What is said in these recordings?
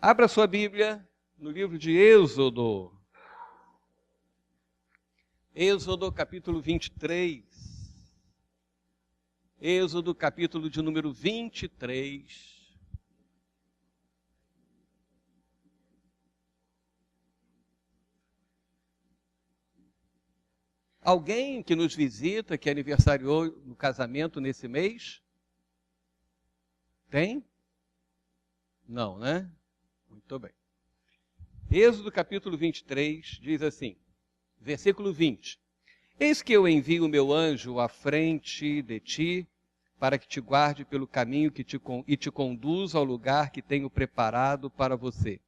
Abra sua Bíblia no livro de Êxodo. Êxodo capítulo 23. Êxodo capítulo de número 23. Alguém que nos visita, que aniversariou no casamento nesse mês? Tem? Não, né? Muito bem. Êxodo capítulo 23 diz assim, versículo 20. Eis que eu envio o meu anjo à frente de ti, para que te guarde pelo caminho e te conduza ao lugar que tenho preparado para você.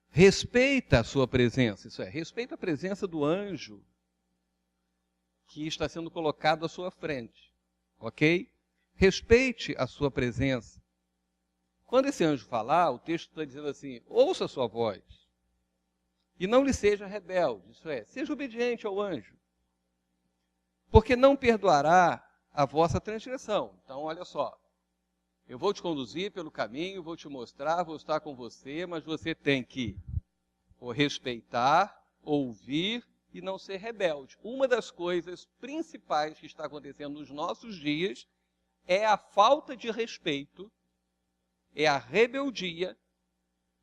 Respeita a sua presença, isso é, respeita a presença do anjo que está sendo colocado à sua frente, ok? Respeite a sua presença. Quando esse anjo falar, o texto está dizendo assim, ouça a sua voz e não lhe seja rebelde, isso é, seja obediente ao anjo, porque não perdoará a vossa transgressão. Então, olha só, eu vou te conduzir pelo caminho, vou te mostrar, vou estar com você, mas você tem que respeitar, ouvir e não ser rebelde. Uma das coisas principais que está acontecendo nos nossos dias é a falta de respeito, é a rebeldia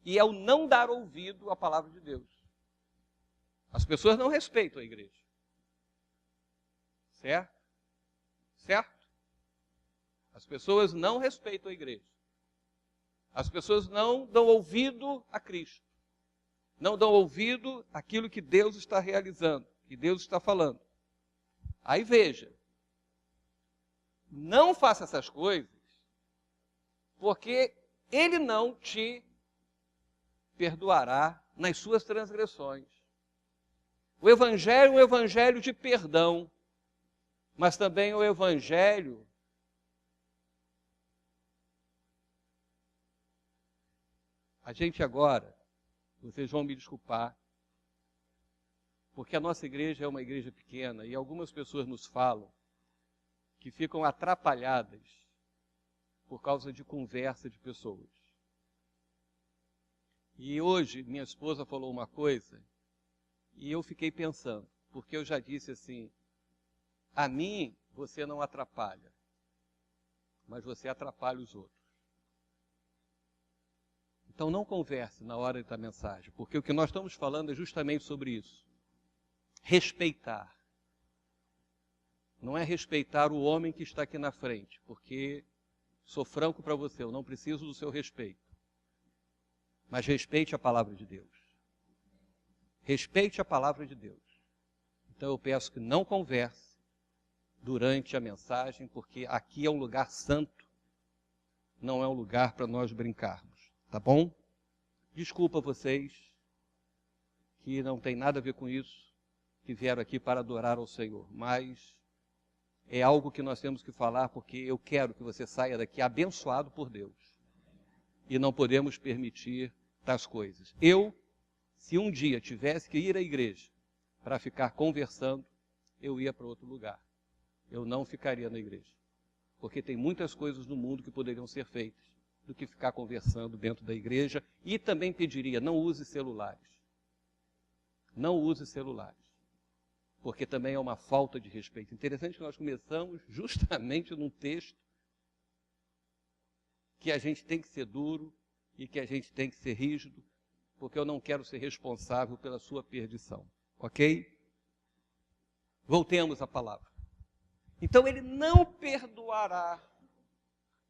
e é o não dar ouvido à palavra de Deus. As pessoas não respeitam a igreja. Certo? Certo? As pessoas não respeitam a igreja. As pessoas não dão ouvido a Cristo. Não dão ouvido àquilo que Deus está realizando, que Deus está falando. Aí veja, não faça essas coisas, porque Ele não te perdoará nas suas transgressões. O Evangelho é um evangelho de perdão, mas também é um evangelho a gente agora, vocês vão me desculpar, porque a nossa igreja é uma igreja pequena e algumas pessoas nos falam que ficam atrapalhadas por causa de conversa de pessoas. E hoje minha esposa falou uma coisa e eu fiquei pensando, porque eu já disse assim, a mim você não atrapalha, mas você atrapalha os outros. Então não converse na hora da mensagem, porque o que nós estamos falando é justamente sobre isso. Respeitar. Não é respeitar o homem que está aqui na frente, porque sou franco para você, eu não preciso do seu respeito. Mas respeite a palavra de Deus. Respeite a palavra de Deus. Então eu peço que não converse durante a mensagem, porque aqui é um lugar santo, não é um lugar para nós brincarmos, tá bom? Desculpa vocês que não tem nada a ver com isso, que vieram aqui para adorar ao Senhor, mas é algo que nós temos que falar, porque eu quero que você saia daqui abençoado por Deus. E não podemos permitir tais coisas. Se um dia tivesse que ir à igreja para ficar conversando, eu ia para outro lugar. Eu não ficaria na igreja. Porque tem muitas coisas no mundo que poderiam ser feitas do que ficar conversando dentro da igreja. E também pediria, não use celulares. Não use celulares. Porque também é uma falta de respeito. Interessante que nós começamos justamente num texto que a gente tem que ser duro e que a gente tem que ser rígido, porque eu não quero ser responsável pela sua perdição. Ok? Voltemos à palavra. Então ele não perdoará,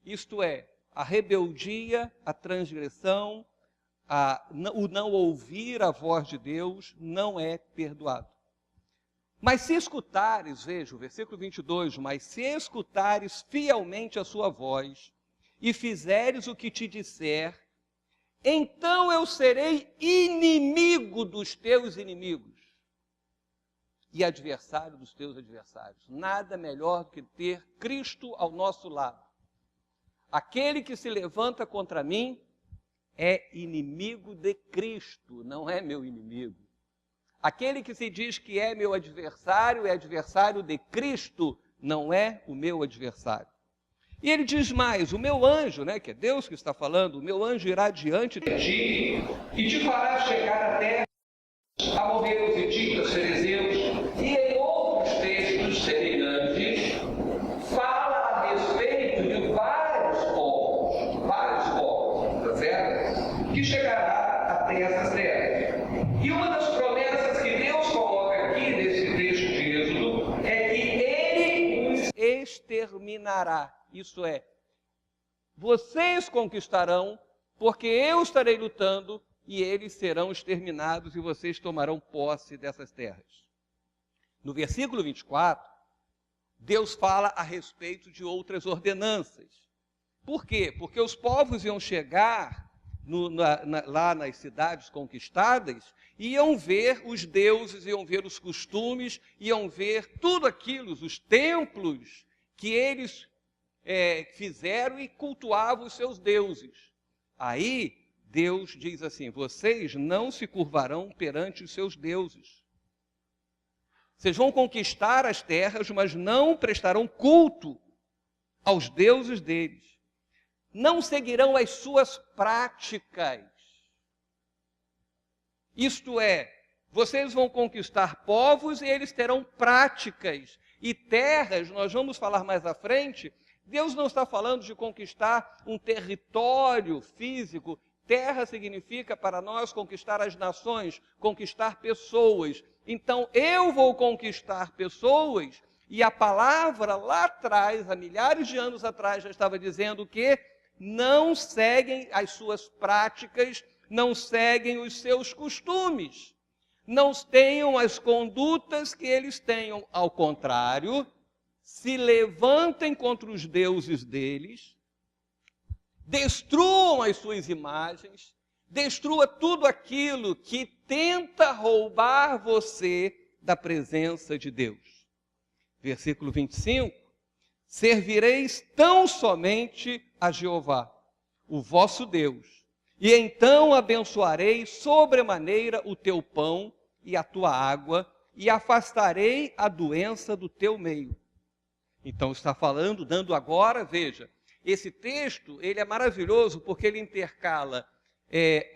isto é, a rebeldia, a transgressão, o não ouvir a voz de Deus não é perdoado. Mas se escutares, veja o versículo 22, mas se escutares fielmente a sua voz e fizeres o que te disser, então eu serei inimigo dos teus inimigos e adversário dos teus adversários. Nada melhor do que ter Cristo ao nosso lado. Aquele que se levanta contra mim é inimigo de Cristo, não é meu inimigo. Aquele que se diz que é adversário de Cristo, não é o meu adversário. E ele diz mais, o meu anjo, né, que é Deus que está falando, o meu anjo irá diante de ti e te fará chegar à terra, a mover os hititas, ferezeus, e em outros textos semelhantes, fala a respeito de vários povos, tá certo? Que chegará até essas terras. E uma das promessas que Deus coloca aqui nesse texto de Êxodo é que ele os exterminará. Isso é, vocês conquistarão, porque eu estarei lutando, e eles serão exterminados e vocês tomarão posse dessas terras. No versículo 24, Deus fala a respeito de outras ordenanças. Por quê? Porque os povos iam chegar lá nas cidades conquistadas, iam ver os deuses, iam ver os costumes, iam ver tudo aquilo, os templos que eles fizeram e cultuavam os seus deuses. Aí, Deus diz assim, vocês não se curvarão perante os seus deuses. Vocês vão conquistar as terras, mas não prestarão culto aos deuses deles. Não seguirão as suas práticas. Isto é, vocês vão conquistar povos e eles terão práticas. E terras, nós vamos falar mais à frente, Deus não está falando de conquistar um território físico. Terra significa para nós conquistar as nações, conquistar pessoas. Então eu vou conquistar pessoas, e a palavra lá atrás, há milhares de anos atrás, já estava dizendo que não seguem as suas práticas, não seguem os seus costumes, não tenham as condutas que eles tenham. Ao contrário, se levantem contra os deuses deles, destruam as suas imagens, destrua tudo aquilo que tenta roubar você da presença de Deus. Versículo 25, servireis tão somente a Jeová, o vosso Deus, e então abençoarei sobremaneira o teu pão e a tua água, e afastarei a doença do teu meio. Então está falando, dando agora, veja, esse texto, ele é maravilhoso porque ele intercala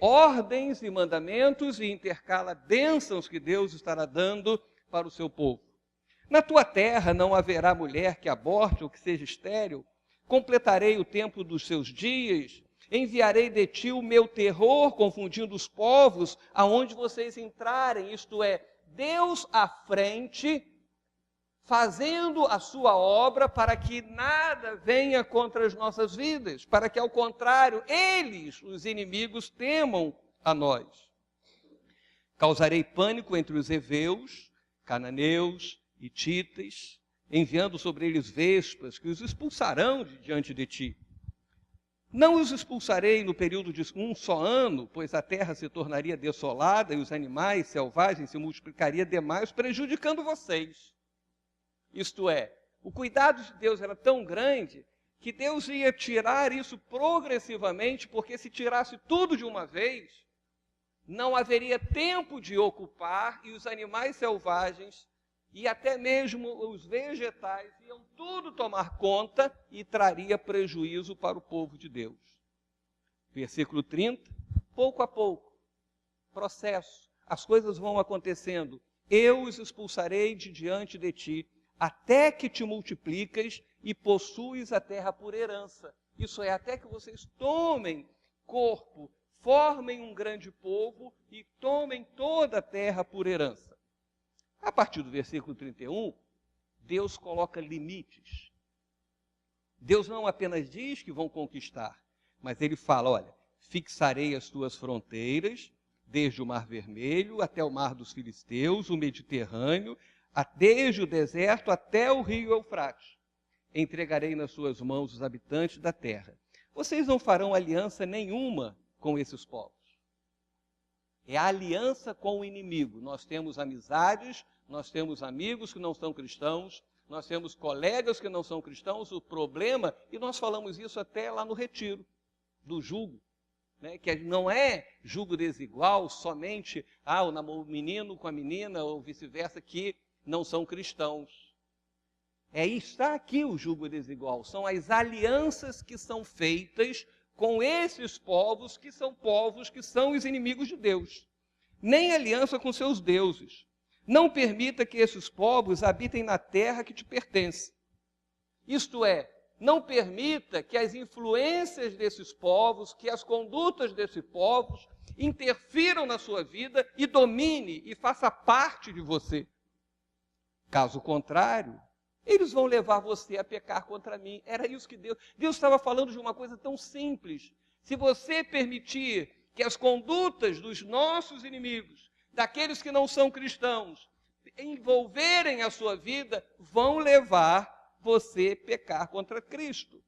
ordens e mandamentos e intercala bênçãos que Deus estará dando para o seu povo. Na tua terra não haverá mulher que aborte ou que seja estéril, completarei o tempo dos seus dias, enviarei de ti o meu terror, confundindo os povos aonde vocês entrarem, isto é, Deus à frente, fazendo a sua obra para que nada venha contra as nossas vidas, para que, ao contrário, eles, os inimigos, temam a nós. Causarei pânico entre os heveus, cananeus, hititas, enviando sobre eles vespas, que os expulsarão de diante de ti. Não os expulsarei no período de um só ano, pois a terra se tornaria desolada e os animais selvagens se multiplicariam demais, prejudicando vocês. Isto é, o cuidado de Deus era tão grande que Deus ia tirar isso progressivamente, porque se tirasse tudo de uma vez, não haveria tempo de ocupar e os animais selvagens e até mesmo os vegetais iam tudo tomar conta e traria prejuízo para o povo de Deus. Versículo 30, pouco a pouco, processo, as coisas vão acontecendo. Eu os expulsarei de diante de ti, até que te multiplicas e possuis a terra por herança. Isso é, até que vocês tomem corpo, formem um grande povo e tomem toda a terra por herança. A partir do versículo 31, Deus coloca limites. Deus não apenas diz que vão conquistar, mas ele fala, olha, fixarei as tuas fronteiras, desde o Mar Vermelho até o Mar dos Filisteus, o Mediterrâneo, desde o deserto até o rio Eufrates. Entregarei nas suas mãos os habitantes da terra. Vocês não farão aliança nenhuma com esses povos. É a aliança com o inimigo. Nós temos amizades, nós temos amigos que não são cristãos, nós temos colegas que não são cristãos. O problema, e nós falamos isso até lá no retiro do jugo, né, que não é jugo desigual, somente o menino com a menina ou vice-versa, que não são cristãos. Está aqui o jugo desigual. São as alianças que são feitas com esses povos que são os inimigos de Deus. Nem aliança com seus deuses. Não permita que esses povos habitem na terra que te pertence. Isto é, não permita que as influências desses povos, que as condutas desses povos interfiram na sua vida e domine e faça parte de você. Caso contrário, eles vão levar você a pecar contra mim. Era isso que Deus estava falando de uma coisa tão simples. Se você permitir que as condutas dos nossos inimigos, daqueles que não são cristãos, envolverem a sua vida, vão levar você a pecar contra Cristo.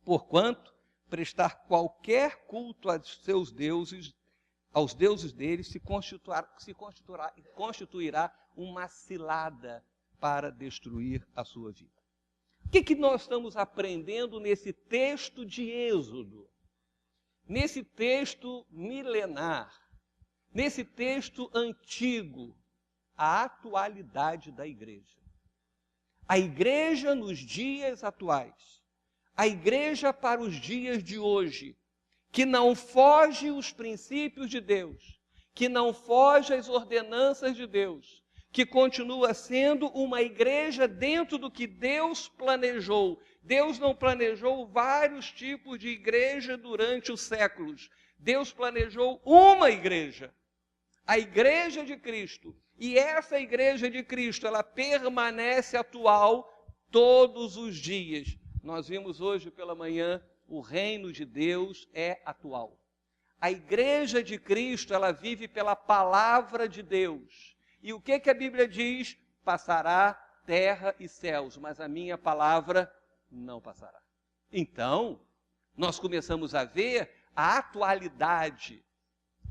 Porquanto, prestar qualquer culto aos seus deuses, aos deuses deles, se constituirá uma cilada para destruir a sua vida. O que nós estamos aprendendo nesse texto de Êxodo? Nesse texto milenar, nesse texto antigo, a atualidade da igreja. A igreja nos dias atuais, a igreja para os dias de hoje, que não foge os princípios de Deus, que não foge as ordenanças de Deus, que continua sendo uma igreja dentro do que Deus planejou. Deus não planejou vários tipos de igreja durante os séculos. Deus planejou uma igreja, a igreja de Cristo. E essa igreja de Cristo, ela permanece atual todos os dias. Nós vimos hoje pela manhã, o reino de Deus é atual. A igreja de Cristo, ela vive pela palavra de Deus. E o que a Bíblia diz? Passará terra e céus, mas a minha palavra não passará. Então, nós começamos a ver a atualidade.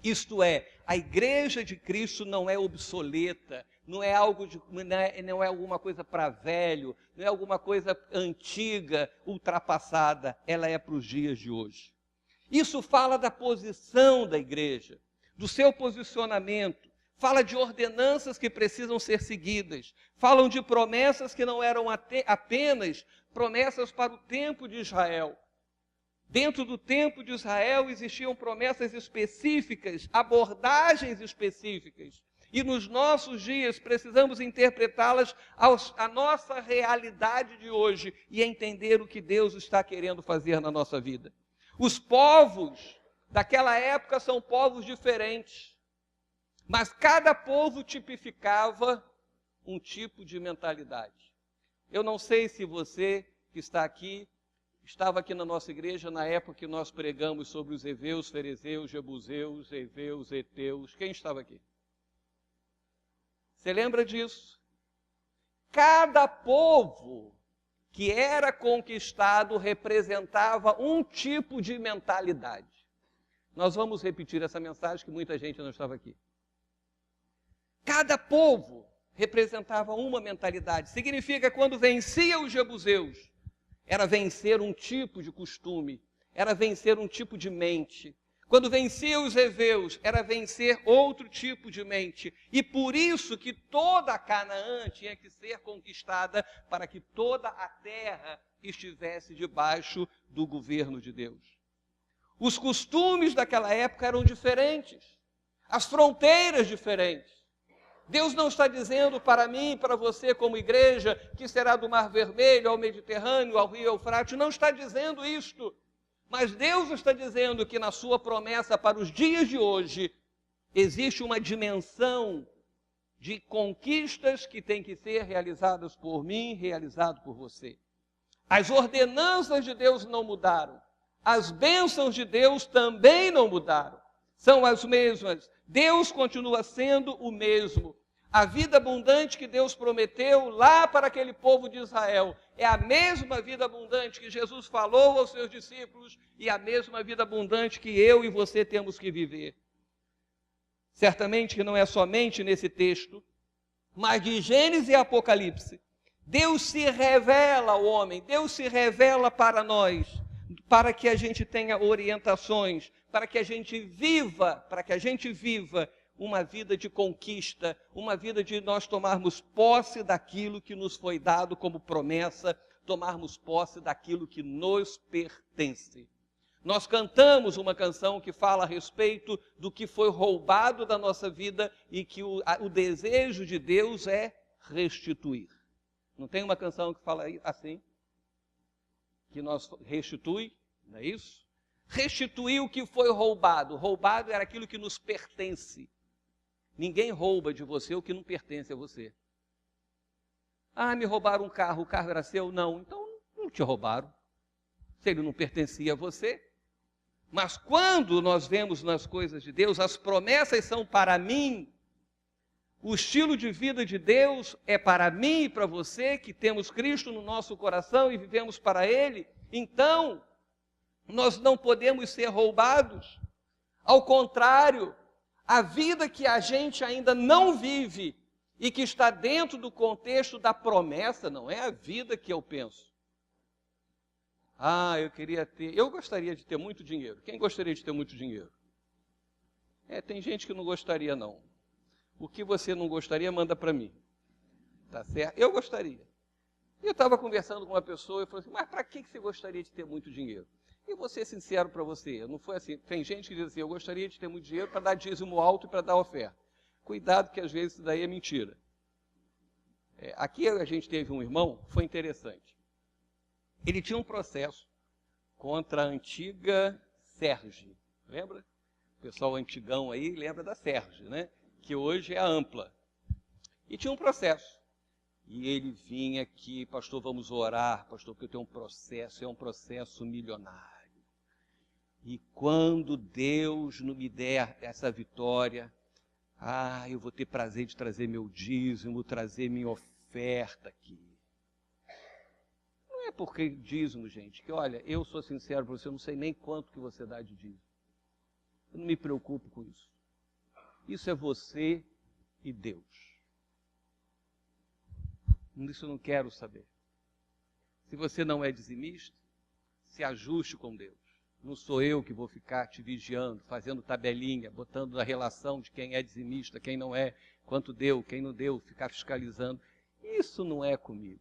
Isto é, a igreja de Cristo não é obsoleta, não é alguma coisa para velho, não é alguma coisa antiga, ultrapassada, ela é para os dias de hoje. Isso fala da posição da igreja, do seu posicionamento, fala de ordenanças que precisam ser seguidas, falam de promessas que não eram apenas promessas para o tempo de Israel. Dentro do tempo de Israel existiam promessas específicas, abordagens específicas. E nos nossos dias precisamos interpretá-las à nossa realidade de hoje e entender o que Deus está querendo fazer na nossa vida. Os povos daquela época são povos diferentes, mas cada povo tipificava um tipo de mentalidade. Eu não sei se você que está aqui, estava aqui na nossa igreja na época que nós pregamos sobre os heveus, ferezeus, jebuseus, heveus, heteus. Quem estava aqui? Você lembra disso? Cada povo que era conquistado representava um tipo de mentalidade. Nós vamos repetir essa mensagem que muita gente não estava aqui. Cada povo representava uma mentalidade. Significa que quando vencia os jebuseus, era vencer um tipo de costume, era vencer um tipo de mente. Quando vencia os heveus, era vencer outro tipo de mente. E por isso que toda a Canaã tinha que ser conquistada para que toda a terra estivesse debaixo do governo de Deus. Os costumes daquela época eram diferentes, as fronteiras diferentes. Deus não está dizendo para mim e para você como igreja que será do Mar Vermelho ao Mediterrâneo, ao Rio Eufrates, não está dizendo isto. Mas Deus está dizendo que na sua promessa para os dias de hoje existe uma dimensão de conquistas que tem que ser realizadas por mim, realizado por você. As ordenanças de Deus não mudaram. As bênçãos de Deus também não mudaram. São as mesmas. Deus continua sendo o mesmo. A vida abundante que Deus prometeu lá para aquele povo de Israel é a mesma vida abundante que Jesus falou aos seus discípulos e a mesma vida abundante que eu e você temos que viver. Certamente que não é somente nesse texto, mas de Gênesis e Apocalipse. Deus se revela ao homem, Deus se revela para nós, para que a gente tenha orientações, para que a gente viva uma vida de conquista, uma vida de nós tomarmos posse daquilo que nos foi dado como promessa, tomarmos posse daquilo que nos pertence. Nós cantamos uma canção que fala a respeito do que foi roubado da nossa vida e que o desejo de Deus é restituir. Não tem uma canção que fala assim? Que nós restitui, não é isso? Restituir o que foi roubado. Roubado era aquilo que nos pertence. Ninguém rouba de você o que não pertence a você. Ah, me roubaram um carro, o carro era seu? Não, então não te roubaram. Se ele não pertencia a você. Mas quando nós vemos nas coisas de Deus, as promessas são para mim, o estilo de vida de Deus é para mim e para você, que temos Cristo no nosso coração e vivemos para Ele, então nós não podemos ser roubados. Ao contrário, a vida que a gente ainda não vive e que está dentro do contexto da promessa, não é a vida que eu penso. Ah, eu gostaria de ter muito dinheiro. Quem gostaria de ter muito dinheiro? Tem gente que não gostaria, não. O que você não gostaria, manda para mim. Tá certo? Eu gostaria. E eu estava conversando com uma pessoa e falei assim, mas para que você gostaria de ter muito dinheiro? E vou ser sincero para você, não foi assim. Tem gente que diz assim, eu gostaria de ter muito dinheiro para dar dízimo alto e para dar oferta. Cuidado que às vezes isso daí é mentira. Aqui a gente teve um irmão, foi interessante. Ele tinha um processo contra a antiga Serge, lembra? O pessoal antigão aí lembra da Serge, né? Que hoje é a Ampla. E tinha um processo. E ele vinha aqui, pastor, vamos orar, pastor, porque eu tenho um processo, é um processo milionário. E quando Deus não me der essa vitória, eu vou ter prazer de trazer meu dízimo, trazer minha oferta aqui. Não é porque dízimo, gente, que olha, eu sou sincero para você, eu não sei nem quanto que você dá de dízimo. Eu não me preocupo com isso. Isso é você e Deus. Isso eu não quero saber. Se você não é dizimista, se ajuste com Deus. Não sou eu que vou ficar te vigiando, fazendo tabelinha, botando a relação de quem é dizimista, quem não é, quanto deu, quem não deu, ficar fiscalizando. Isso não é comigo.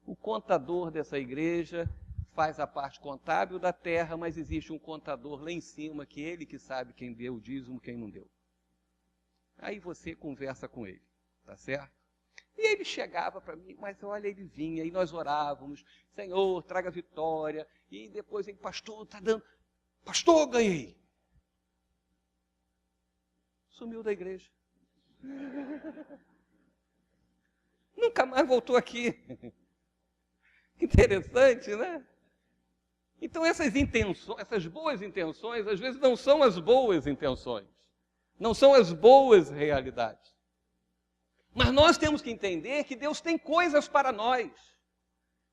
O contador dessa igreja faz a parte contábil da terra, mas existe um contador lá em cima, que ele que sabe quem deu o dízimo, quem não deu. Aí você conversa com ele, tá certo? E ele chegava para mim, mas olha, ele vinha, e nós orávamos, Senhor, traga vitória, e depois ele, pastor, está dando, pastor, ganhei. Sumiu da igreja. Nunca mais voltou aqui. Interessante, né? Então essas intenções, essas boas intenções, às vezes não são as boas intenções, não são as boas realidades. Mas nós temos que entender que Deus tem coisas para nós,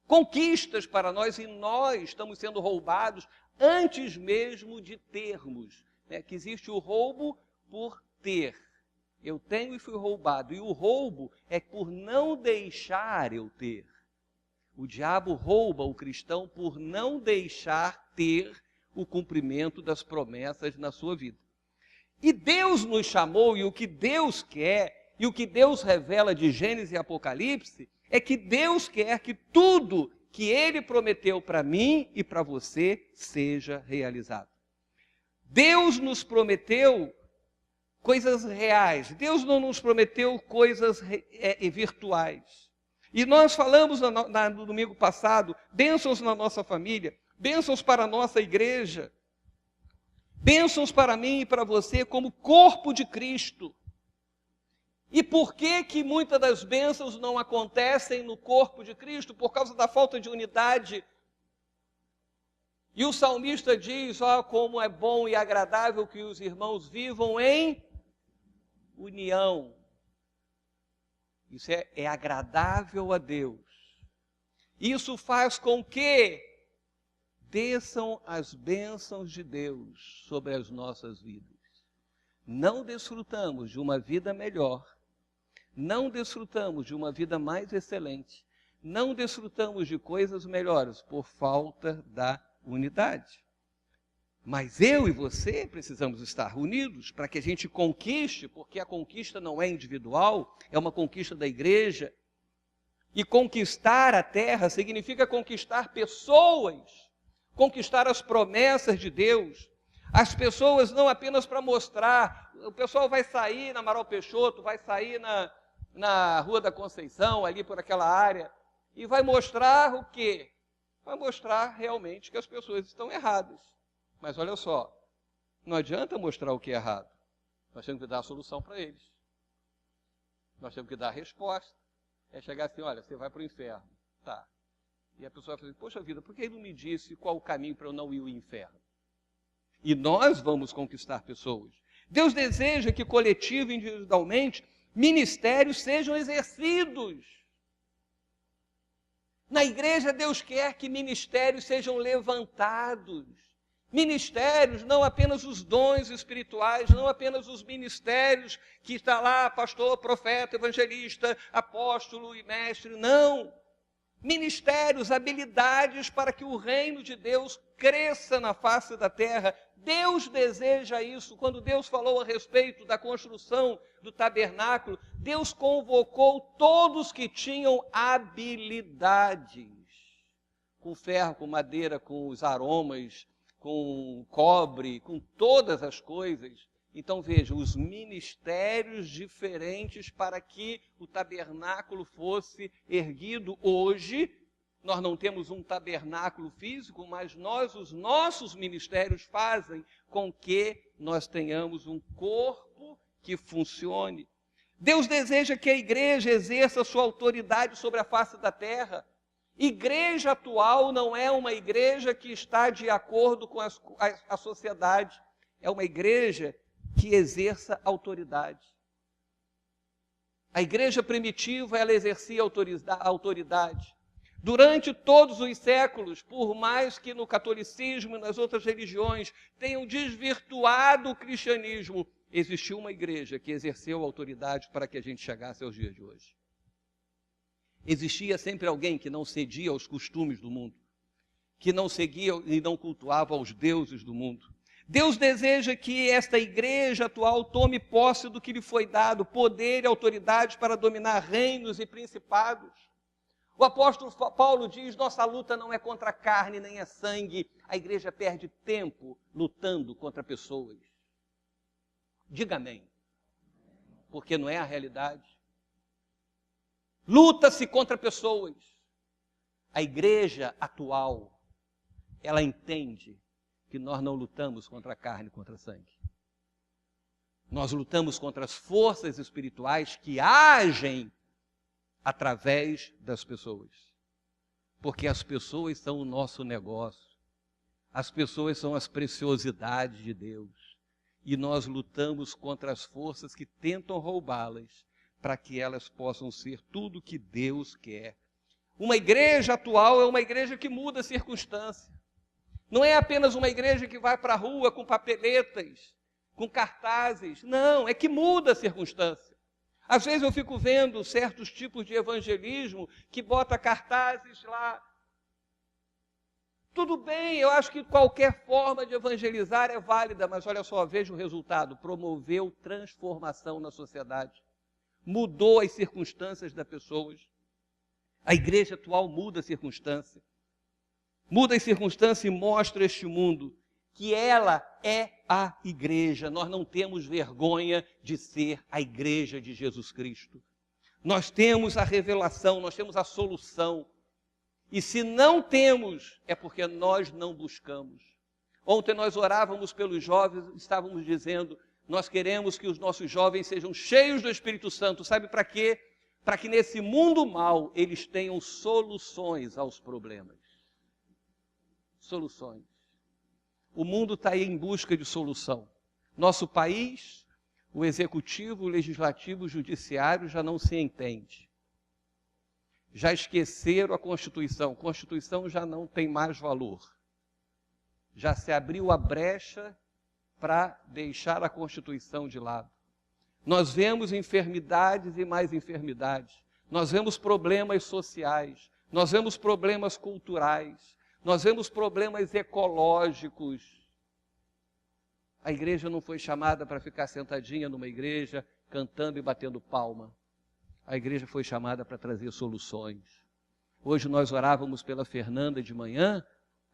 conquistas para nós, e nós estamos sendo roubados antes mesmo de termos. Que existe o roubo por ter. Eu tenho e fui roubado. E o roubo é por não deixar eu ter. O diabo rouba o cristão por não deixar ter o cumprimento das promessas na sua vida. E Deus nos chamou, e o que Deus quer, e o que Deus revela de Gênesis e Apocalipse, é que Deus quer que tudo que Ele prometeu para mim e para você seja realizado. Deus nos prometeu coisas reais, Deus não nos prometeu coisas virtuais. E nós falamos no domingo passado, bênçãos na nossa família, bênçãos para a nossa igreja, bênçãos para mim e para você como corpo de Cristo. E por que muitas das bênçãos não acontecem no corpo de Cristo? Por causa da falta de unidade. E o salmista diz, como é bom e agradável que os irmãos vivam em união. Isso é agradável a Deus. Isso faz com que desçam as bênçãos de Deus sobre as nossas vidas. Não desfrutamos de uma vida melhor, não desfrutamos de uma vida mais excelente, não desfrutamos de coisas melhores por falta da unidade. Mas eu e você precisamos estar unidos para que a gente conquiste, porque a conquista não é individual, é uma conquista da igreja. E conquistar a terra significa conquistar pessoas, conquistar as promessas de Deus. As pessoas não apenas para mostrar, o pessoal vai sair na Amaral Peixoto, vai sair na Rua da Conceição, ali por aquela área, e vai mostrar o quê? Vai mostrar realmente que as pessoas estão erradas. Mas olha só, não adianta mostrar o que é errado. Nós temos que dar a solução para eles. Nós temos que dar a resposta. É chegar assim, olha, você vai para o inferno. Tá. E a pessoa vai falar, poxa vida, por que ele não me disse qual o caminho para eu não ir ao inferno? E nós vamos conquistar pessoas. Deus deseja que coletivo e individualmente ministérios sejam exercidos. Na igreja, Deus quer que ministérios sejam levantados. Ministérios, não apenas os dons espirituais, não apenas os ministérios que está lá, pastor, profeta, evangelista, apóstolo e mestre, não. Ministérios, habilidades para que o reino de Deus cresça na face da terra. Deus deseja isso. Quando Deus falou a respeito da construção do tabernáculo, Deus convocou todos que tinham habilidades, com ferro, com madeira, com os aromas, com cobre, com todas as coisas. Então veja, os ministérios diferentes para que o tabernáculo fosse erguido. Hoje, nós não temos um tabernáculo físico, mas os nossos ministérios fazem com que nós tenhamos um corpo que funcione. Deus deseja que a igreja exerça sua autoridade sobre a face da terra. Igreja atual não é uma igreja que está de acordo com a sociedade. É uma igreja que exerça autoridade. A igreja primitiva, ela exercia autoridade. Durante todos os séculos, por mais que no catolicismo e nas outras religiões tenham desvirtuado o cristianismo, existiu uma igreja que exerceu autoridade para que a gente chegasse aos dias de hoje. Existia sempre alguém que não cedia aos costumes do mundo, que não seguia e não cultuava os deuses do mundo. Deus deseja que esta igreja atual tome posse do que lhe foi dado, poder e autoridade para dominar reinos e principados. O apóstolo Paulo diz, nossa luta não é contra a carne nem é sangue. A igreja perde tempo lutando contra pessoas. Diga amém, porque não é a realidade. Luta-se contra pessoas. A igreja atual, ela entende que nós não lutamos contra a carne e contra a sangue. Nós lutamos contra as forças espirituais que agem através das pessoas. Porque as pessoas são o nosso negócio. As pessoas são as preciosidades de Deus. E nós lutamos contra as forças que tentam roubá-las, para que elas possam ser tudo o que Deus quer. Uma igreja atual é uma igreja que muda a circunstância. Não é apenas uma igreja que vai para a rua com papeletas, com cartazes. Não, é que muda a circunstância. Às vezes eu fico vendo certos tipos de evangelismo que bota cartazes lá. Tudo bem, eu acho que qualquer forma de evangelizar é válida, mas olha só, veja o resultado. Promoveu transformação na sociedade. Mudou as circunstâncias das pessoas. A igreja atual muda a circunstância. Muda as circunstâncias e mostra a este mundo que ela é a igreja. Nós não temos vergonha de ser a igreja de Jesus Cristo. Nós temos a revelação, nós temos a solução. E se não temos, é porque nós não buscamos. Ontem nós orávamos pelos jovens, estávamos dizendo, nós queremos que os nossos jovens sejam cheios do Espírito Santo. Sabe para quê? Para que nesse mundo mal eles tenham soluções aos problemas. Soluções. O mundo está aí em busca de solução. Nosso país, o executivo, o legislativo, o judiciário já não se entende. Já esqueceram a Constituição. A Constituição já não tem mais valor. Já se abriu a brecha para deixar a Constituição de lado. Nós vemos enfermidades e mais enfermidades. Nós vemos problemas sociais. Nós vemos problemas culturais. Nós vemos problemas ecológicos. A igreja não foi chamada para ficar sentadinha numa igreja, cantando e batendo palma. A igreja foi chamada para trazer soluções. Hoje nós orávamos pela Fernanda de manhã,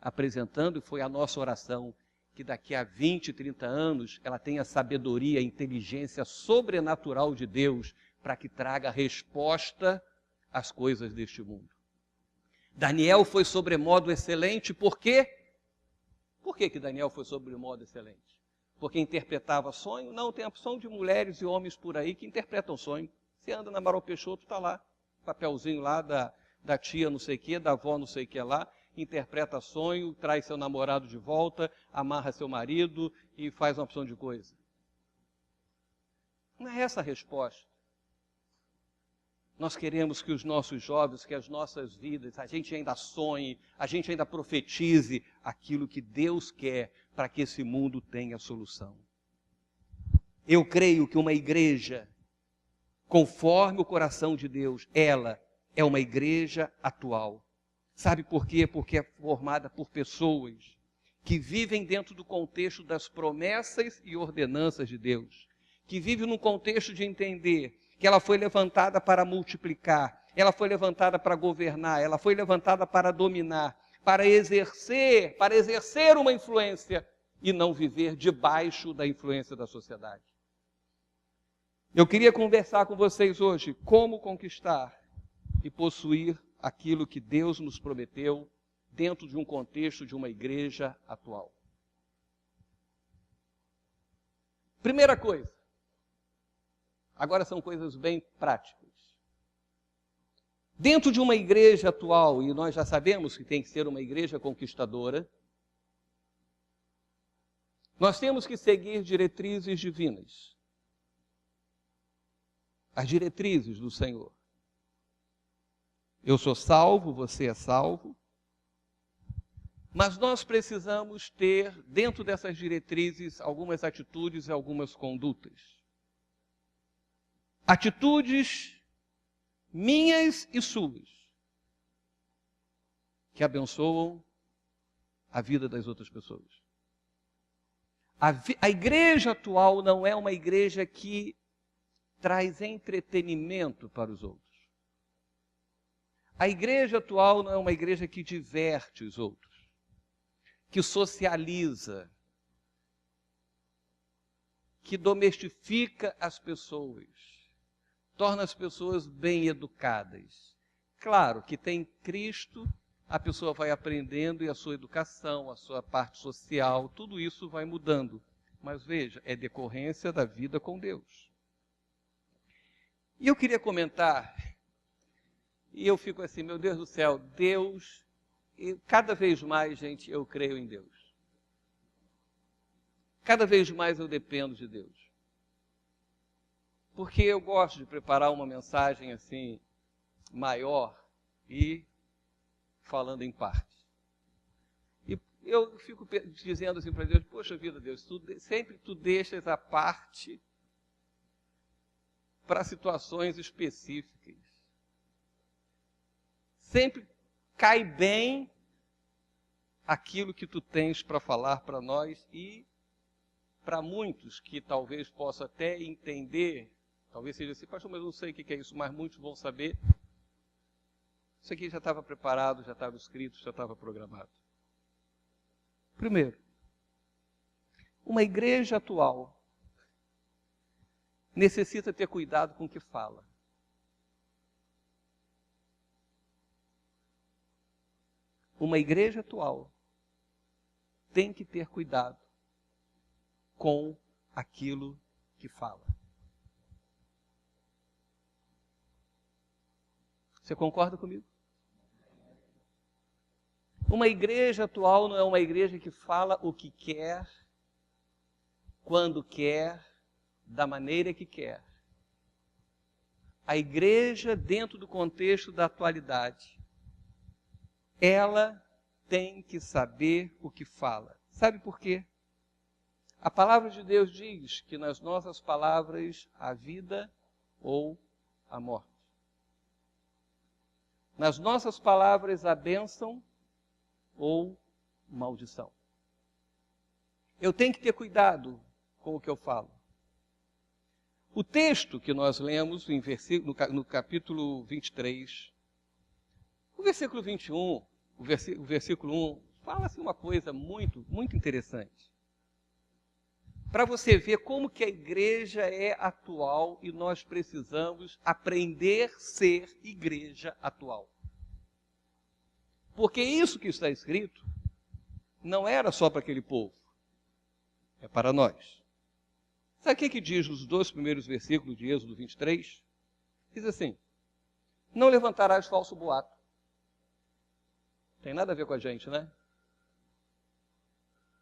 apresentando, e foi a nossa oração, que daqui a 20, 30 anos, ela tenha sabedoria, inteligência sobrenatural de Deus, para que traga resposta às coisas deste mundo. Daniel foi sobremodo excelente, por quê? Por que Daniel foi sobremodo excelente? Porque interpretava sonho? Não, tem a opção de mulheres e homens por aí que interpretam sonho. Você anda na Amaral Peixoto, está lá, papelzinho lá da tia não sei o que, da avó não sei o que lá, interpreta sonho, traz seu namorado de volta, amarra seu marido e faz uma opção de coisa. Não é essa a resposta. Nós queremos que os nossos jovens, que as nossas vidas, a gente ainda sonhe, a gente ainda profetize aquilo que Deus quer para que esse mundo tenha solução. Eu creio que uma igreja, conforme o coração de Deus, ela é uma igreja atual. Sabe por quê? Porque é formada por pessoas que vivem dentro do contexto das promessas e ordenanças de Deus, que vivem num contexto de entender que ela foi levantada para multiplicar, ela foi levantada para governar, ela foi levantada para dominar, para exercer uma influência e não viver debaixo da influência da sociedade. Eu queria conversar com vocês hoje como conquistar e possuir aquilo que Deus nos prometeu dentro de um contexto de uma igreja atual. Primeira coisa, agora são coisas bem práticas. Dentro de uma igreja atual, e nós já sabemos que tem que ser uma igreja conquistadora, nós temos que seguir diretrizes divinas. As diretrizes do Senhor. Eu sou salvo, você é salvo. Mas nós precisamos ter, dentro dessas diretrizes, algumas atitudes e algumas condutas. Atitudes minhas e suas, que abençoam a vida das outras pessoas. A igreja atual não é uma igreja que traz entretenimento para os outros. A igreja atual não é uma igreja que diverte os outros, que socializa, que domestifica as pessoas, torna as pessoas bem educadas. Claro que tem Cristo, a pessoa vai aprendendo e a sua educação, a sua parte social, tudo isso vai mudando. Mas veja, é decorrência da vida com Deus. E eu queria comentar, e eu fico assim, meu Deus do céu, Deus, e cada vez mais, gente, eu creio em Deus. Cada vez mais eu dependo de Deus. Porque eu gosto de preparar uma mensagem assim, maior e falando em partes. E eu fico dizendo assim para Deus, poxa vida, Deus, sempre tu deixas a parte para situações específicas. Sempre cai bem aquilo que tu tens para falar para nós e para muitos que talvez possam até entender, talvez seja assim, pastor, mas eu não sei o que é isso, mas muitos vão saber. Isso aqui já estava preparado, já estava escrito, já estava programado. Primeiro, uma igreja atual necessita ter cuidado com o que fala. Uma igreja atual tem que ter cuidado com aquilo que fala. Você concorda comigo? Uma igreja atual não é uma igreja que fala o que quer, quando quer, da maneira que quer. A igreja, dentro do contexto da atualidade, ela tem que saber o que fala. Sabe por quê? A palavra de Deus diz que nas nossas palavras há vida ou a morte. Nas nossas palavras há bênção ou maldição. Eu tenho que ter cuidado com o que eu falo. O texto que nós lemos no capítulo 23, o versículo 21, o versículo 1, fala-se uma coisa muito, muito interessante. Para você ver como que a igreja é atual e nós precisamos aprender a ser igreja atual. Porque isso que está escrito não era só para aquele povo, é para nós. Sabe o que diz nos 2 primeiros versículos de Êxodo 23? Diz assim: não levantarás falso boato. Tem nada a ver com a gente, né?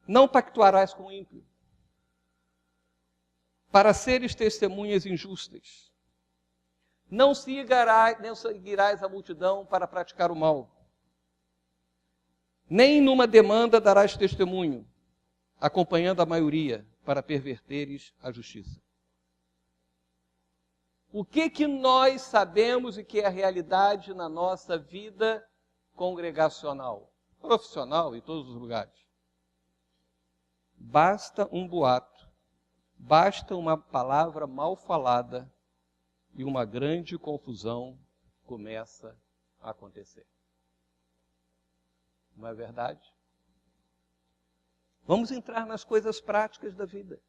Não pactuarás com o ímpio, para seres testemunhas injustas. Não seguirás a multidão para praticar o mal. Nem numa demanda darás testemunho, acompanhando a maioria, para perverteres a justiça. O que nós sabemos e que é a realidade na nossa vida congregacional, profissional, em todos os lugares? Basta um boato, basta uma palavra mal falada e uma grande confusão começa a acontecer. Não é verdade? Vamos entrar nas coisas práticas da vida.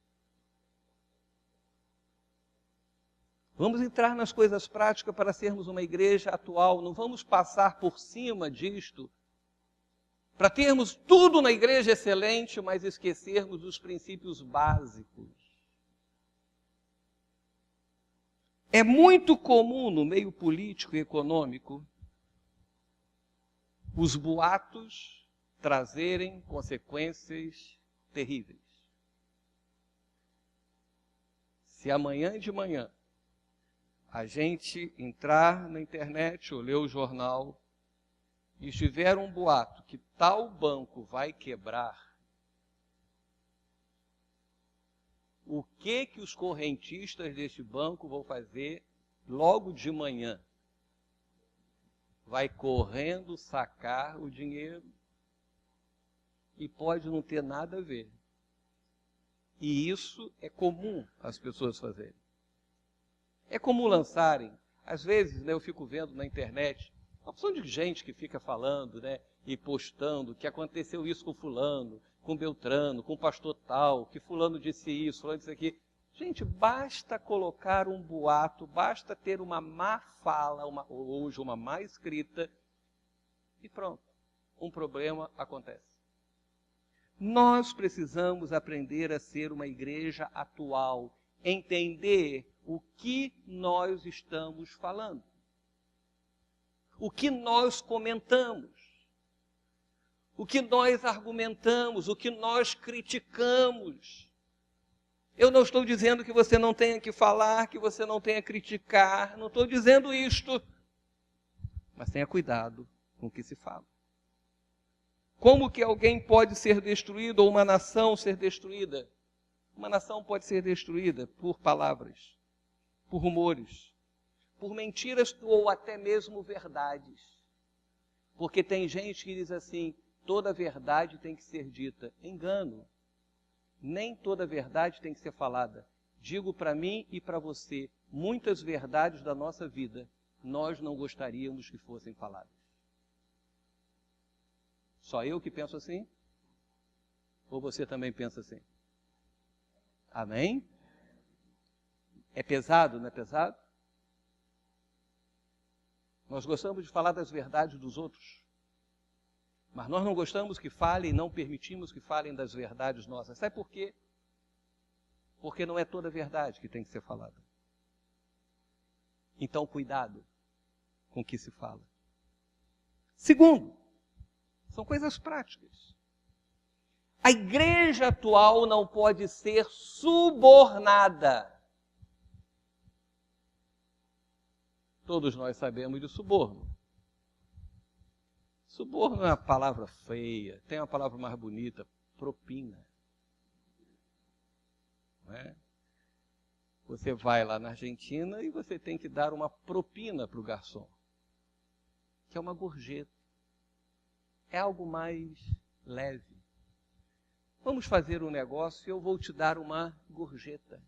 Vamos entrar nas coisas práticas para sermos uma igreja atual. Não vamos passar por cima disto para termos tudo na igreja excelente, mas esquecermos dos princípios básicos. É muito comum no meio político e econômico os boatos trazerem consequências terríveis. Se amanhã de manhã a gente entrar na internet ou ler o jornal e estiver um boato que tal banco vai quebrar, o que os correntistas deste banco vão fazer logo de manhã? Vai correndo sacar o dinheiro e pode não ter nada a ver. E isso é comum as pessoas fazerem. É comum lançarem, às vezes, eu fico vendo na internet, uma opção de gente que fica falando, e postando que aconteceu isso com fulano, com Beltrano, com o pastor tal, que fulano disse isso, fulano disse aquilo. Gente, basta colocar um boato, basta ter uma má fala, hoje uma má escrita, e pronto, um problema acontece. Nós precisamos aprender a ser uma igreja atual, entender o que nós estamos falando, o que nós comentamos, o que nós argumentamos, o que nós criticamos. Eu não estou dizendo que você não tenha que falar, que você não tenha que criticar, não estou dizendo isto, mas tenha cuidado com o que se fala. Como que alguém pode ser destruído ou uma nação ser destruída? Uma nação pode ser destruída por palavras, por rumores, por mentiras ou até mesmo verdades. Porque tem gente que diz assim, toda verdade tem que ser dita. Engano. Nem toda verdade tem que ser falada. Digo para mim e para você, muitas verdades da nossa vida, nós não gostaríamos que fossem faladas. Só eu que penso assim? Ou você também pensa assim? Amém? É pesado, não é pesado? Nós gostamos de falar das verdades dos outros. Mas nós não gostamos que falem, não permitimos que falem das verdades nossas. Sabe por quê? Porque não é toda verdade que tem que ser falada. Então, cuidado com o que se fala. Segundo, são coisas práticas. A igreja atual não pode ser subornada. Todos nós sabemos de suborno. Suborno é uma palavra feia, tem uma palavra mais bonita, propina. Não é? Você vai lá na Argentina e você tem que dar uma propina para o garçom, que é uma gorjeta. É algo mais leve. vamos fazer um negócio e eu vou te dar uma gorjeta.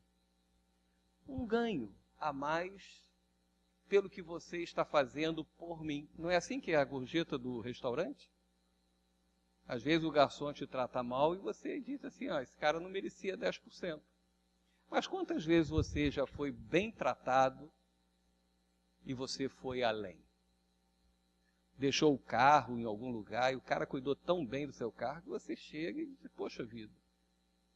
Um ganho a mais pelo que você está fazendo por mim. Não é assim que é a gorjeta do restaurante? Às vezes o garçom te trata mal e você diz assim, esse cara não merecia 10%. Mas quantas vezes você já foi bem tratado e você foi além? Deixou o carro em algum lugar e o cara cuidou tão bem do seu carro que você chega e diz, poxa vida,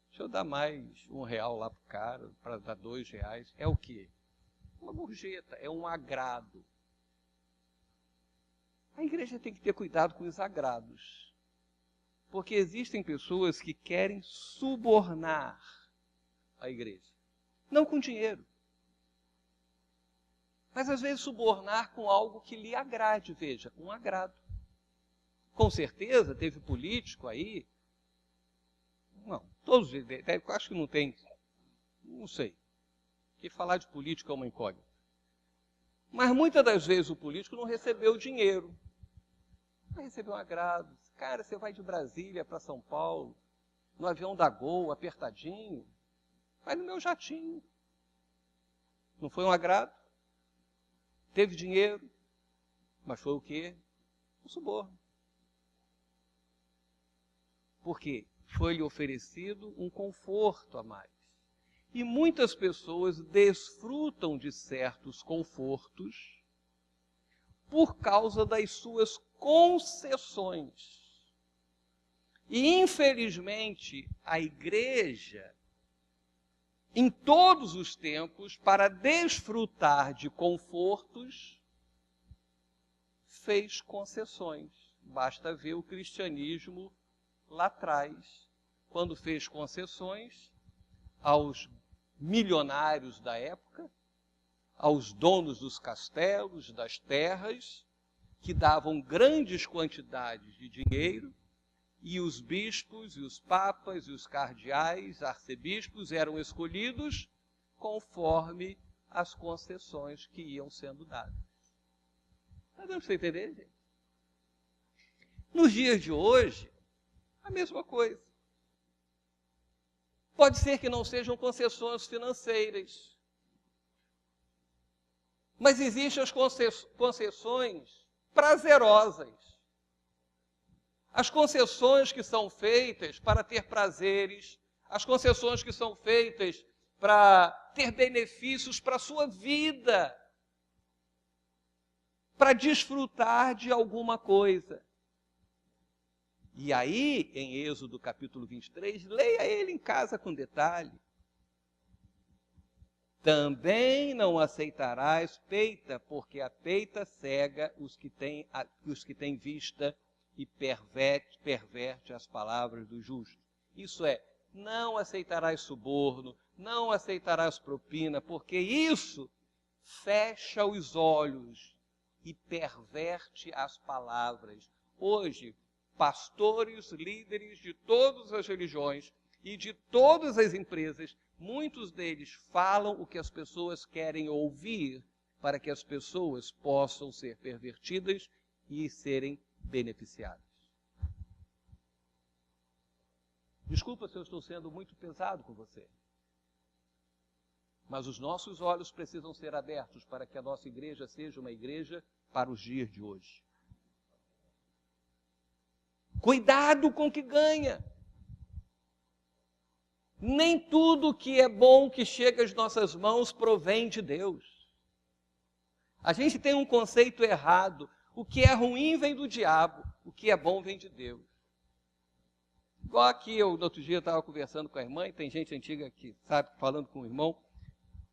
deixa eu dar mais R$1 lá pro cara, para dar R$2. É o quê? Uma gorjeta, é um agrado. A igreja tem que ter cuidado com os agrados. Porque existem pessoas que querem subornar a igreja. Não com dinheiro. Mas às vezes subornar com algo que lhe agrade, veja, um agrado. Com certeza teve político aí. Não, todos, acho que não tem, não sei. Que falar de política é uma incógnita. Mas muitas das vezes o político não recebeu dinheiro. Vai receber um agrado. Cara, você vai de Brasília para São Paulo, no avião da Gol, apertadinho. Vai no meu jatinho. Não foi um agrado? Teve dinheiro, mas foi o quê? Um suborno. Por quê? Foi-lhe oferecido um conforto a mais. E muitas pessoas desfrutam de certos confortos por causa das suas concessões. E, infelizmente, a igreja, em todos os tempos, para desfrutar de confortos, fez concessões. Basta ver o cristianismo lá atrás, quando fez concessões aos milionários da época, aos donos dos castelos, das terras, que davam grandes quantidades de dinheiro, e os bispos, e os papas, e os cardeais, arcebispos eram escolhidos conforme as concessões que iam sendo dadas. Está dando para você entender, gente? Nos dias de hoje, a mesma coisa. Pode ser que não sejam concessões financeiras, mas existem as concessões prazerosas. As concessões que são feitas para ter prazeres, as concessões que são feitas para ter benefícios para a sua vida, para desfrutar de alguma coisa. E aí, em Êxodo capítulo 23, leia ele em casa com detalhe. Também não aceitarás peita, porque a peita cega os que têm vista e perverte as palavras do justo. Isso é, não aceitarás suborno, não aceitarás propina, porque isso fecha os olhos e perverte as palavras. Hoje, pastores, líderes de todas as religiões e de todas as empresas, muitos deles falam o que as pessoas querem ouvir para que as pessoas possam ser pervertidas e serem beneficiadas. Desculpa se eu estou sendo muito pesado com você, mas os nossos olhos precisam ser abertos para que a nossa igreja seja uma igreja para os dias de hoje. Cuidado com o que ganha. Nem tudo que é bom que chega às nossas mãos provém de Deus. A gente tem um conceito errado. O que é ruim vem do diabo, o que é bom vem de Deus. Igual aqui, eu no outro dia estava conversando com a irmã, e tem gente antiga que sabe, falando com o irmão,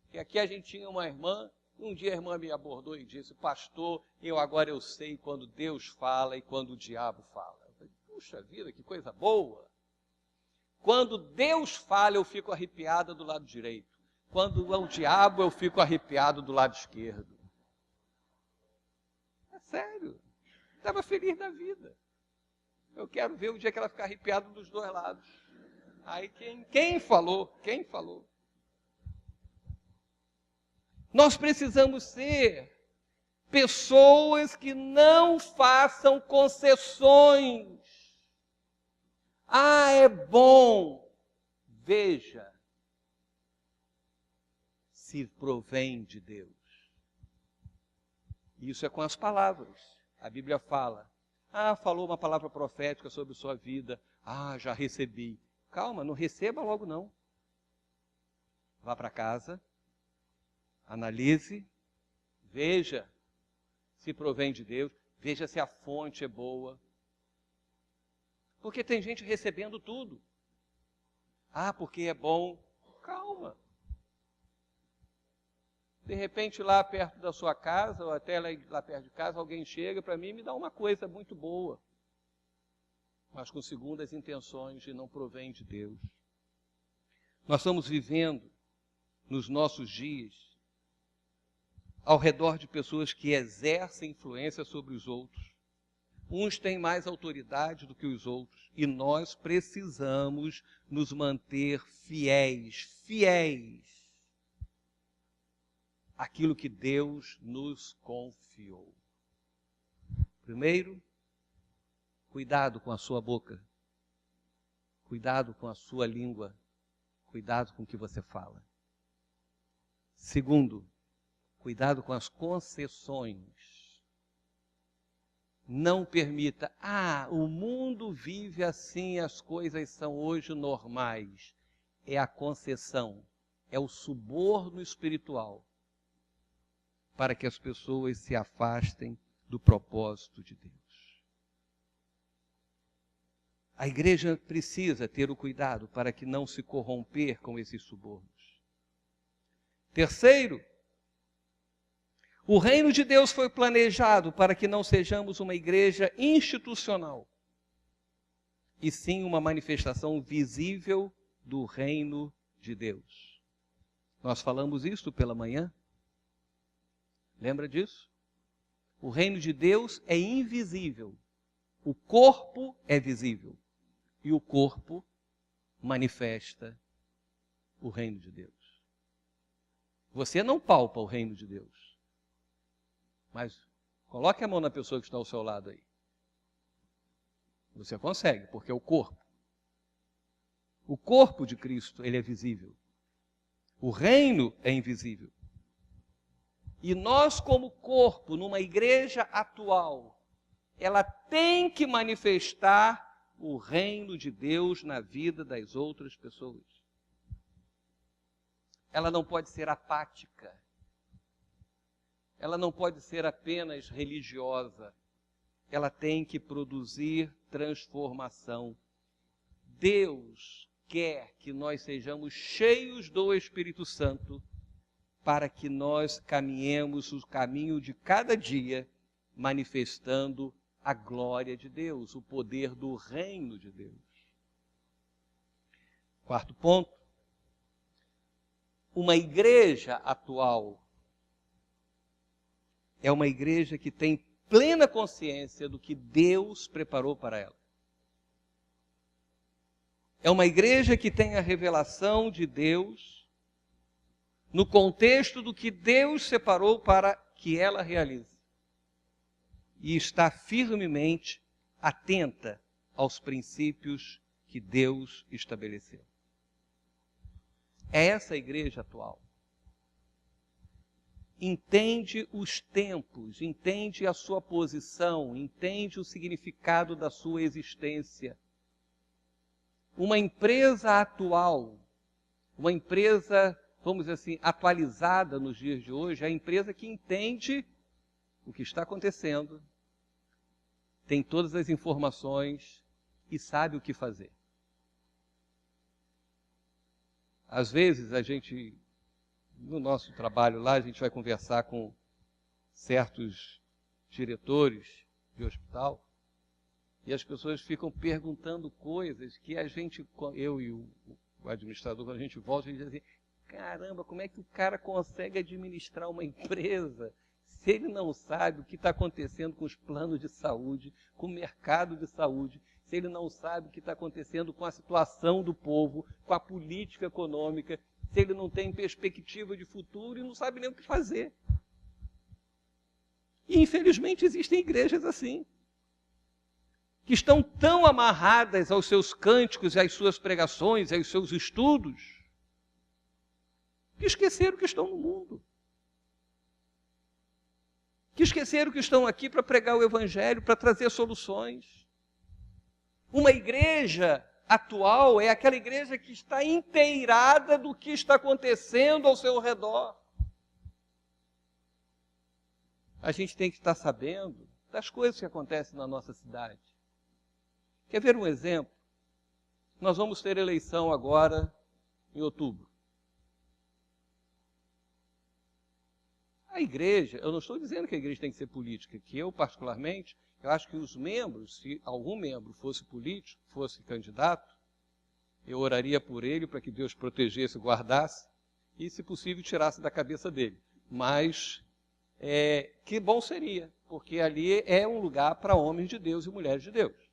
que aqui a gente tinha uma irmã, e um dia a irmã me abordou e disse, pastor, agora eu sei quando Deus fala e quando o diabo fala. Eu falei, puxa vida, que coisa boa. Quando Deus fala, eu fico arrepiada do lado direito. Quando é o diabo, eu fico arrepiado do lado esquerdo. É sério. Estava feliz da vida. Eu quero ver o dia que ela ficar arrepiada dos dois lados. Aí quem falou? Quem falou? Nós precisamos ser pessoas que não façam concessões Ah, é bom. Veja se provém de Deus. Isso é com as palavras. A Bíblia fala. Ah, falou uma palavra profética sobre sua vida. Ah, já recebi. Calma, não receba logo não. Vá para casa, analise, veja se provém de Deus, veja se a fonte é boa. Porque tem gente recebendo tudo. Ah, porque é bom. Calma. De repente, lá perto da sua casa, ou até lá perto de casa, alguém chega para mim e me dá uma coisa muito boa, mas com segundas intenções e não provém de Deus. Nós estamos vivendo, nos nossos dias, ao redor de pessoas que exercem influência sobre os outros. Uns têm mais autoridade do que os outros, e nós precisamos nos manter fiéis àquilo que Deus nos confiou. Primeiro, cuidado com a sua boca, cuidado com a sua língua, cuidado com o que você fala. Segundo, cuidado com as concessões. Não permita, o mundo vive assim, as coisas são hoje normais. É a concessão, é o suborno espiritual para que as pessoas se afastem do propósito de Deus. A igreja precisa ter o cuidado para que não se corromper com esses subornos. Terceiro, o reino de Deus foi planejado para que não sejamos uma igreja institucional, e sim uma manifestação visível do reino de Deus. Nós falamos isso pela manhã. Lembra disso? O reino de Deus é invisível. O corpo é visível. E o corpo manifesta o reino de Deus. Você não palpa o reino de Deus. Mas coloque a mão na pessoa que está ao seu lado aí. Você consegue, porque é o corpo. O corpo de Cristo, ele é visível. O reino é invisível. E nós, como corpo, numa igreja atual, ela tem que manifestar o reino de Deus na vida das outras pessoas. Ela não pode ser apática. Ela não pode ser apenas religiosa. Ela tem que produzir transformação. Deus quer que nós sejamos cheios do Espírito Santo para que nós caminhemos o caminho de cada dia, manifestando a glória de Deus, o poder do reino de Deus. Quarto ponto, uma igreja atual é uma igreja que tem plena consciência do que Deus preparou para ela. É uma igreja que tem a revelação de Deus no contexto do que Deus separou para que ela realize. E está firmemente atenta aos princípios que Deus estabeleceu. É essa a igreja atual. Entende os tempos, entende a sua posição, entende o significado da sua existência. Uma empresa atual, uma empresa, vamos dizer assim, atualizada nos dias de hoje, é a empresa que entende o que está acontecendo, tem todas as informações e sabe o que fazer. Às vezes a gente, no nosso trabalho lá, a gente vai conversar com certos diretores de hospital e as pessoas ficam perguntando coisas que a gente, eu e o administrador, quando a gente volta, a gente diz assim, caramba, como é que o cara consegue administrar uma empresa se ele não sabe o que está acontecendo com os planos de saúde, com o mercado de saúde, se ele não sabe o que está acontecendo com a situação do povo, com a política econômica, se ele não tem perspectiva de futuro e não sabe nem o que fazer. E, infelizmente, existem igrejas assim, que estão tão amarradas aos seus cânticos, às suas pregações, aos seus estudos, que esqueceram que estão no mundo. Que esqueceram que estão aqui para pregar o Evangelho, para trazer soluções. Uma igreja atual é aquela igreja que está inteirada do que está acontecendo ao seu redor. A gente tem que estar sabendo das coisas que acontecem na nossa cidade. Quer ver um exemplo? Nós vamos ter eleição agora em outubro. A igreja, eu não estou dizendo que a igreja tem que ser política, que eu particularmente, eu acho que os membros, se algum membro fosse político, fosse candidato, eu oraria por ele para que Deus protegesse, guardasse e, se possível, tirasse da cabeça dele. Mas que bom seria, porque ali é um lugar para homens de Deus e mulheres de Deus.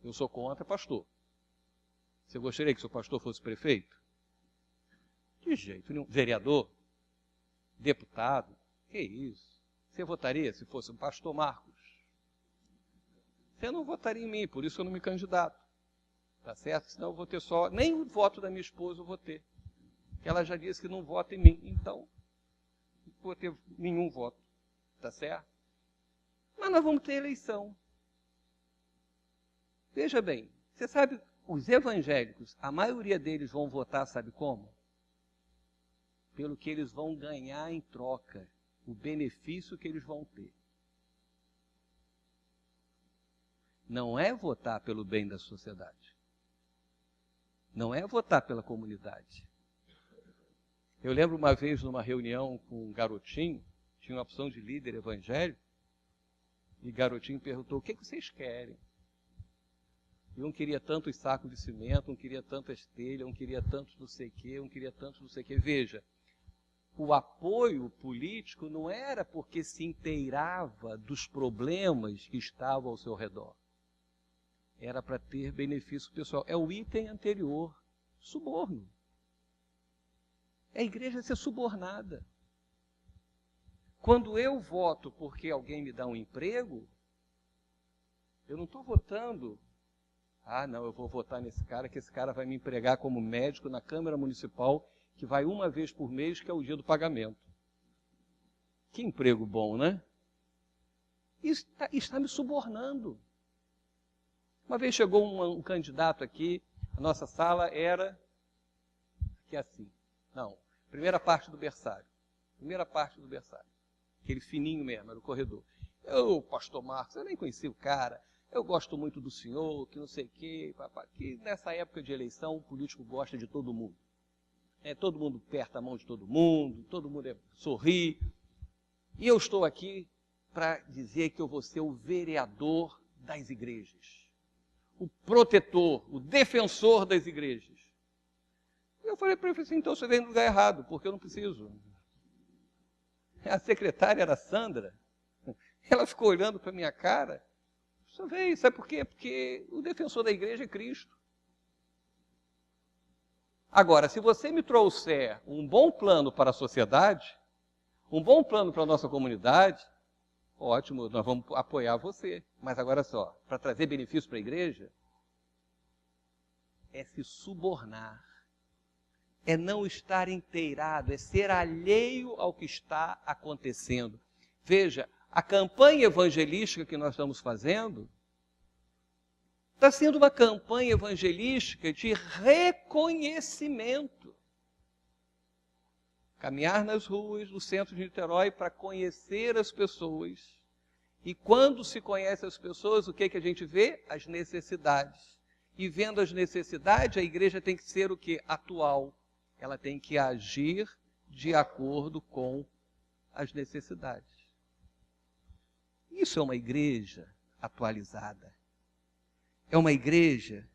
Eu sou contra pastor. Você gostaria que seu pastor fosse prefeito? De jeito nenhum. Vereador? Deputado? Que isso? Você votaria se fosse um pastor Marcos? Você não votaria em mim, por isso eu não me candidato. Tá certo? Senão eu vou ter só... Nem o voto da minha esposa eu vou ter. Ela já disse que não vota em mim. Então, não vou ter nenhum voto. Tá certo? Mas nós vamos ter eleição. Veja bem, você sabe, os evangélicos, a maioria deles vão votar, sabe como? Pelo que eles vão ganhar em troca, o benefício que eles vão ter. Não é votar pelo bem da sociedade. Não é votar pela comunidade. Eu lembro uma vez numa reunião com um garotinho, tinha uma opção de líder evangélico, e o garotinho perguntou, o que vocês querem? E um queria tantos sacos de cimento, um queria tantas telhas, um queria tantos não sei o quê, um queria tantos não sei o quê. Veja, o apoio político não era porque se inteirava dos problemas que estavam ao seu redor. Era para ter benefício pessoal. É o item anterior, suborno. É a igreja ser subornada. Quando eu voto porque alguém me dá um emprego, eu não estou votando... Ah, não, eu vou votar nesse cara, que esse cara vai me empregar como médico na Câmara Municipal, que vai uma vez por mês, que é o dia do pagamento. Que emprego bom, né? Isso está me subornando. Uma vez chegou um candidato aqui, a nossa sala era que assim. Não, primeira parte do berçário. Primeira parte do berçário. Aquele fininho mesmo, era o corredor. Eu, pastor Marcos, eu nem conhecia o cara. Eu gosto muito do senhor, que não sei o quê, papai, que nessa época de eleição o político gosta de todo mundo. Todo mundo aperta a mão de todo mundo sorri. E eu estou aqui para dizer que eu vou ser o vereador das igrejas, o protetor, o defensor das igrejas. Eu falei para ele assim, então você veio no lugar errado, porque eu não preciso. A secretária era a Sandra, ela ficou olhando para a minha cara. Só veio, sabe por quê? Porque o defensor da igreja é Cristo. Agora, se você me trouxer um bom plano para a sociedade, um bom plano para a nossa comunidade, ótimo, nós vamos apoiar você. Mas agora só, para trazer benefício para a igreja, é se subornar, é não estar inteirado, é ser alheio ao que está acontecendo. Veja, a campanha evangelística que nós estamos fazendo está sendo uma campanha evangelística de reconhecimento. Caminhar nas ruas do centro de Niterói para conhecer as pessoas. E quando se conhece as pessoas, o que a gente vê? As necessidades. E vendo as necessidades, a igreja tem que ser o quê? Atual. Ela tem que agir de acordo com as necessidades. Isso é uma igreja atualizada. É uma igreja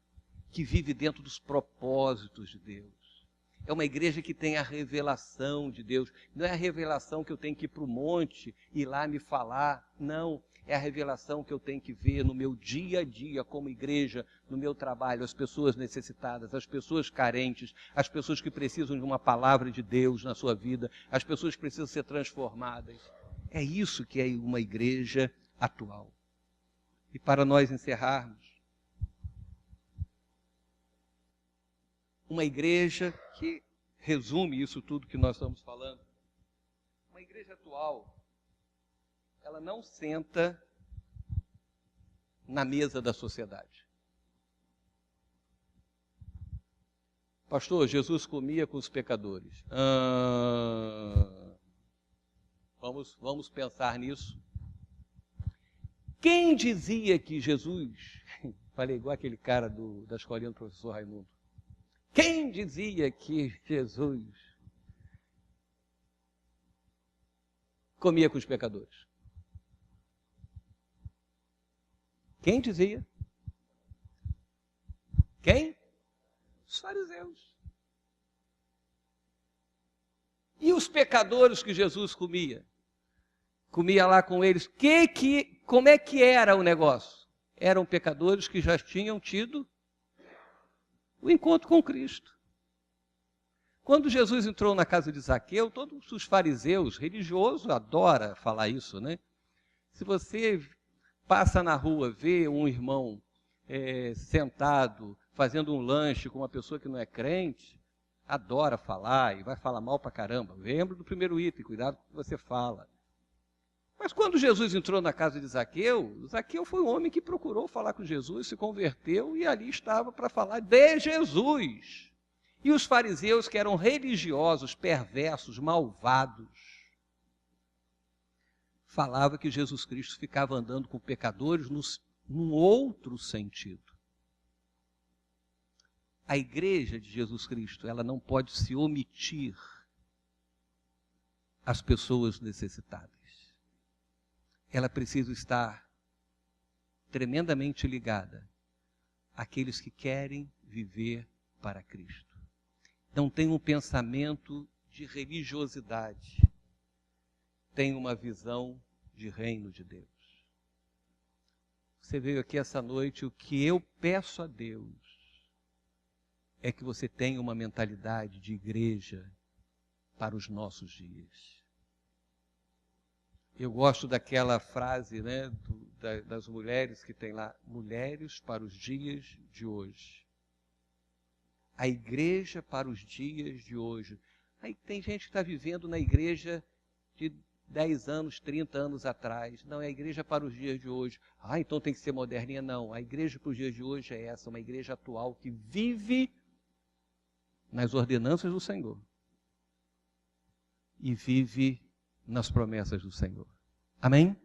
que vive dentro dos propósitos de Deus. É uma igreja que tem a revelação de Deus. Não é a revelação que eu tenho que ir para o monte e lá me falar. Não, é a revelação que eu tenho que ver no meu dia a dia como igreja, no meu trabalho, as pessoas necessitadas, as pessoas carentes, as pessoas que precisam de uma palavra de Deus na sua vida, as pessoas que precisam ser transformadas. É isso que é uma igreja atual. E para nós encerrarmos, uma igreja que resume isso tudo que nós estamos falando. Uma igreja atual, ela não senta na mesa da sociedade. Pastor, Jesus comia com os pecadores. Vamos pensar nisso. Quem dizia que Jesus... Falei igual aquele cara da escolinha do professor Raimundo. Quem dizia que Jesus comia com os pecadores? Quem dizia? Quem? Os fariseus. E os pecadores que Jesus comia? Comia lá com eles. Como é que era o negócio? Eram pecadores que já tinham tido o encontro com Cristo. Quando Jesus entrou na casa de Zaqueu, todos os fariseus religiosos adoram falar isso, né? Se você passa na rua, vê um irmão sentado, fazendo um lanche com uma pessoa que não é crente, adora falar e vai falar mal pra caramba. Lembra do primeiro item, cuidado com o que você fala. Mas quando Jesus entrou na casa de Zaqueu, Zaqueu foi um homem que procurou falar com Jesus, se converteu e ali estava para falar de Jesus. E os fariseus, que eram religiosos, perversos, malvados, falavam que Jesus Cristo ficava andando com pecadores num outro sentido. A igreja de Jesus Cristo, ela não pode se omitir às pessoas necessitadas. Ela precisa estar tremendamente ligada àqueles que querem viver para Cristo. Não tem um pensamento de religiosidade, tem uma visão de reino de Deus. Você veio aqui essa noite, o que eu peço a Deus é que você tenha uma mentalidade de igreja para os nossos dias. Eu gosto daquela frase, né, das mulheres que tem lá, mulheres para os dias de hoje. A igreja para os dias de hoje. Aí tem gente que está vivendo na igreja de 10 anos, 30 anos atrás. Não, é a igreja para os dias de hoje. Ah, então tem que ser moderninha. Não, a igreja para os dias de hoje é essa, uma igreja atual que vive nas ordenanças do Senhor e vive nas promessas do Senhor. Amém?